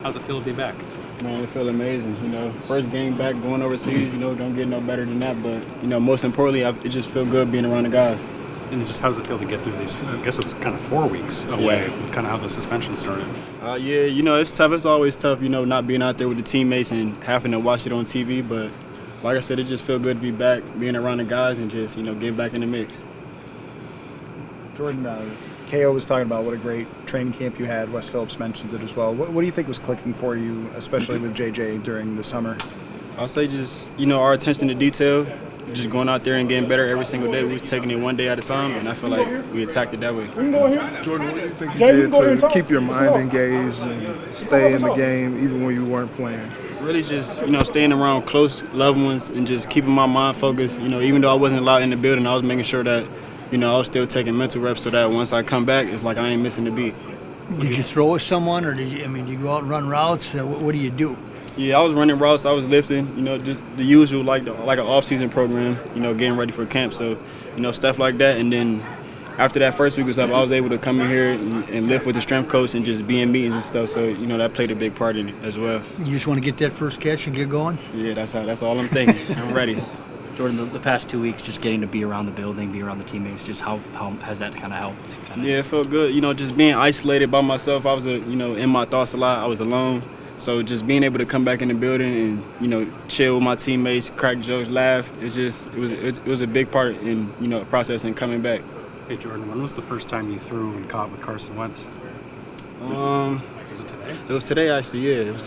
How's it feel to be back? Man, it feels amazing. First game back, going overseas, don't get no better than that. But, most importantly, it just feels good being around the guys. And just how does it feel to get through these, I guess it was kind of 4 weeks away with kind of how the suspension started? It's tough. It's always tough, not being out there with the teammates and having to watch it on TV. But like I said, it just feels good to be back, being around the guys and just, getting back in the mix. Jordan, KO was talking about what a great training camp you had. Wes Phillips mentioned it as well. What do you think was clicking for you, especially with JJ during the summer? I'll say just, our attention to detail, just going out there and getting better every single day. We was taking it one day at a time, and I feel like we attacked it that way. Jordan, what do you think you did to keep your mind engaged and stay in the game even when you weren't playing? Really just, staying around close loved ones and just keeping my mind focused. Even though I wasn't allowed in the building, I was making sure that I was still taking mental reps so that once I come back, it's like I ain't missing the beat. Did you throw with someone, or did you go out and run routes? What do you do? Yeah, I was running routes. I was lifting. Just the usual, like an off-season program. Getting ready for camp. So, stuff like that. And then after that first week was up, I was able to come in here and lift with the strength coach and just be in meetings and stuff. So, that played a big part in it as well. You just want to get that first catch and get going? Yeah, that's all I'm thinking. I'm ready. Jordan, the past 2 weeks, just getting to be around the building, be around the teammates, just how has that kind of helped? Yeah, it felt good. Just being isolated by myself. I was, in my thoughts a lot. I was alone. So just being able to come back in the building and, chill with my teammates, crack jokes, laugh, it was a big part in, process and coming back. Hey, Jordan, when was the first time you threw and caught with Carson Wentz? Was it today? It was today, actually. Yeah, it was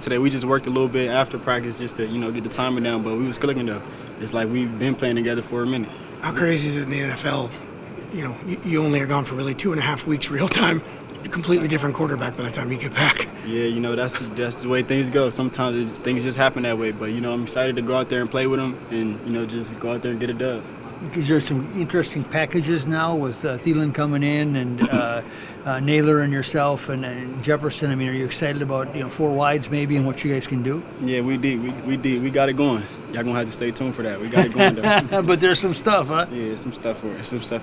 today. We just worked a little bit after practice just to, get the timing down, but we was clicking though. It's like we've been playing together for a minute. How crazy is it in the NFL? You only are gone for really 2.5 weeks real time. Completely different quarterback by the time you get back. Yeah, that's the way things go. Sometimes things just happen that way, but I'm excited to go out there and play with him and just go out there and get a dub. Because there's some interesting packages now with Thielen coming in and Naylor and yourself and Jefferson. I mean, are you excited about 4 wides maybe and what you guys can do? Yeah, we did. We got it going. Y'all gonna have to stay tuned for that. We got it going though. But there's some stuff, huh? Yeah, some stuff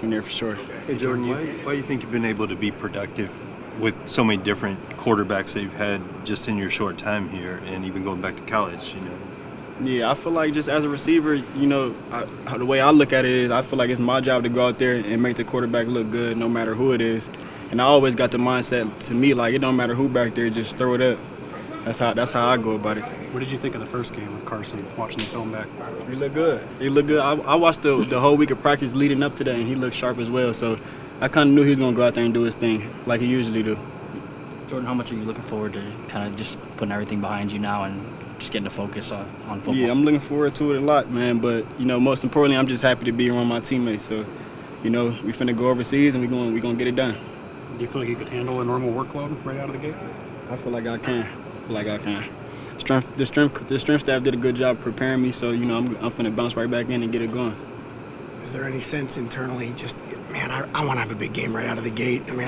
in there for sure. Hey Jordan, why do you think you've been able to be productive with so many different quarterbacks that you've had just in your short time here, and even going back to college? Yeah, I feel like just as a receiver, the way I look at it is I feel like it's my job to go out there and make the quarterback look good no matter who it is. And I always got the mindset to me, like, it don't matter who back there, just throw it up. That's how I go about it. What did you think of the first game with Carson, watching the film back? He looked good. I watched the whole week of practice leading up to that, and he looked sharp as well. So I kind of knew he was going to go out there and do his thing like he usually do. Jordan, how much are you looking forward to kind of just putting everything behind you now and just getting to focus on football? Yeah, I'm looking forward to it a lot, man. But, most importantly, I'm just happy to be around my teammates. So, we finna go overseas and we gonna get it done. Do you feel like you could handle a normal workload right out of the gate? I feel like I can. The strength staff did a good job preparing me, so, I'm finna bounce right back in and get it going. Is there any sense internally, just, man, I want to have a big game right out of the gate? I mean,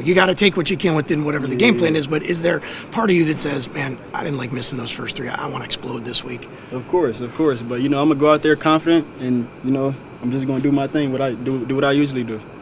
you got to take what you can within whatever the game plan is, but is there part of you that says, man, I didn't like missing those first 3. I want to explode this week? Of course. But, I'm going to go out there confident and, I'm just going to do my thing, do what I usually do.